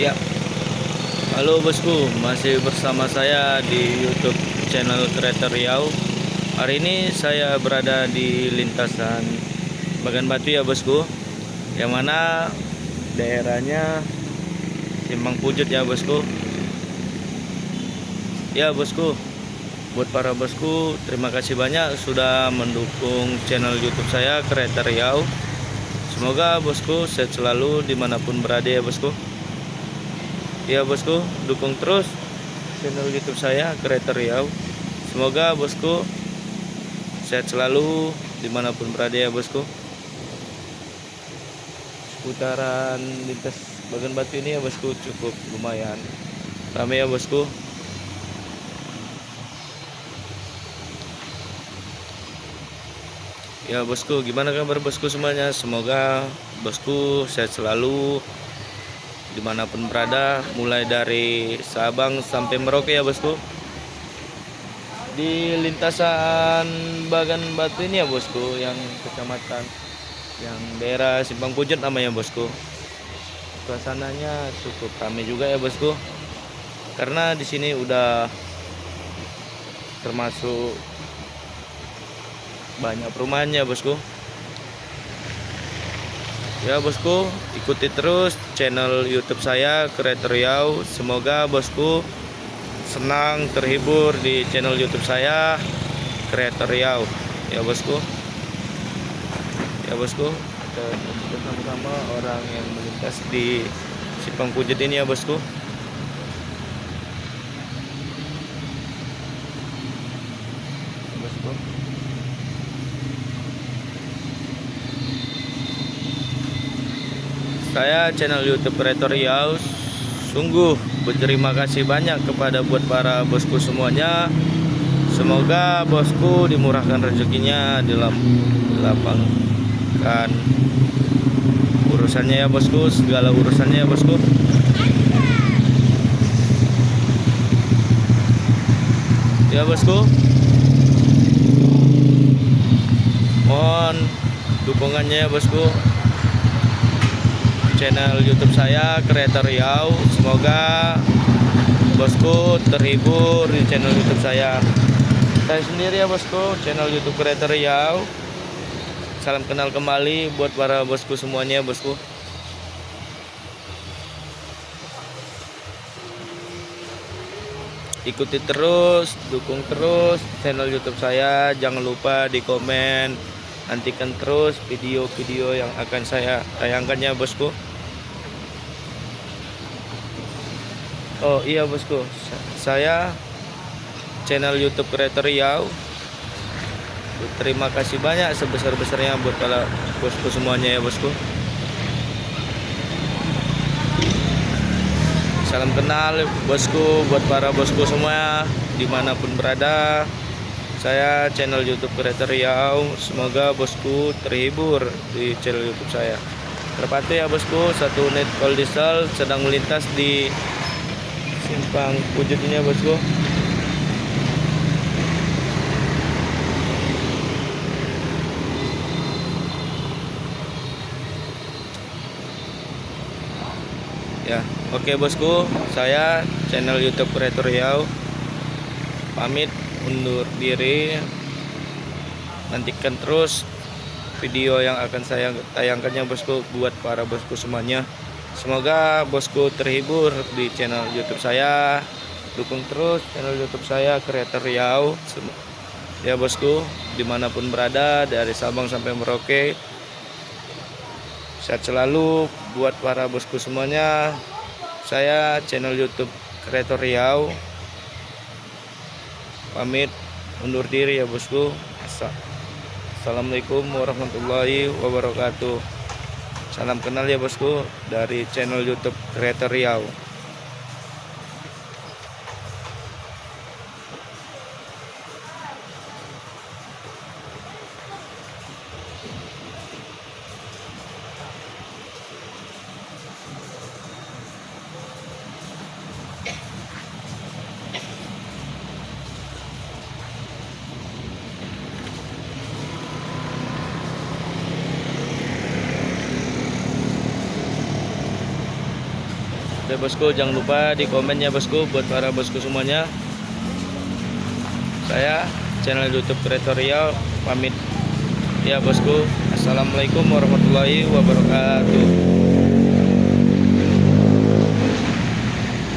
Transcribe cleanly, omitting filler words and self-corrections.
Ya, halo bosku, masih bersama saya di YouTube channel Kereta Riau. Hari ini saya berada di lintasan Bagan Batu ya bosku, yang mana daerahnya Simpang Pujut ya bosku. Ya bosku, buat para bosku, terima kasih banyak sudah mendukung channel YouTube saya Kereta Riau. Semoga bosku sehat selalu dimanapun berada ya bosku. Ya bosku, dukung terus channel YouTube saya Kereta Riau. Semoga bosku sehat selalu dimanapun berada ya bosku. Putaran lintas Bagan Batu ini ya bosku cukup lumayan ramai ya bosku. Ya bosku, gimana kabar bosku semuanya? Semoga bosku sehat selalu dimanapun berada, mulai dari Sabang sampai Merauke ya bosku. Di lintasan Bagan Batu ini ya bosku, yang kecamatan, yang daerah Simpang Pujut namanya bosku. Suasananya cukup ramai juga ya bosku, karena di sini udah termasuk banyak perumahannya bosku. Ya bosku, ikuti terus channel YouTube saya Kereta Riau. Semoga bosku senang terhibur di channel YouTube saya Kereta Riau. Ya bosku. Ya bosku, kita bersama-sama orang yang melintas di Simpang Pujut ini ya bosku. Ya, bosku. Saya channel YouTube Kereta Riau sungguh berterima kasih banyak kepada buat para bosku semuanya. Semoga bosku dimurahkan rezekinya, dilapangkan urusannya ya bosku, segala urusannya ya bosku. Ya bosku, mohon dukungannya ya bosku, channel YouTube saya Kereta Riau. Semoga bosku terhibur di channel YouTube saya. Saya sendiri ya bosku, channel YouTube Kereta Riau. Salam kenal kembali buat para bosku semuanya bosku. Ikuti terus, dukung terus channel YouTube saya. Jangan lupa di komen, nantikan terus video-video yang akan saya tayangkan ya bosku. Oh iya bosku, saya channel YouTube Kereta Riau terima kasih banyak sebesar-besarnya buat para bosku semuanya ya bosku. Salam kenal bosku buat para bosku semua dimanapun berada. Saya channel YouTube Kereta Riau. Semoga bosku terhibur di channel YouTube saya. Terpantau ya bosku, satu unit kol diesel sedang melintas di Simpang Pujut ini ya bosku. Ya, oke bosku, saya channel YouTube Kereta Riau pamit undur diri. Nantikan terus video yang akan saya tayangkan ya bosku buat para bosku semuanya. Semoga bosku terhibur di channel YouTube saya. Dukung terus channel YouTube saya Kereta Riau ya bosku, dimanapun berada dari Sabang sampai Merauke. Sehat selalu buat para bosku semuanya. Saya channel YouTube Kereta Riau pamit undur diri ya bosku. Assalamualaikum warahmatullahi wabarakatuh. Salam kenal ya bosku dari channel YouTube Kereta Riau. Oke bosku, jangan lupa di komen ya bosku, buat para bosku semuanya. Saya channel YouTube Kreator Riau pamit ya bosku. Assalamualaikum warahmatullahi wabarakatuh.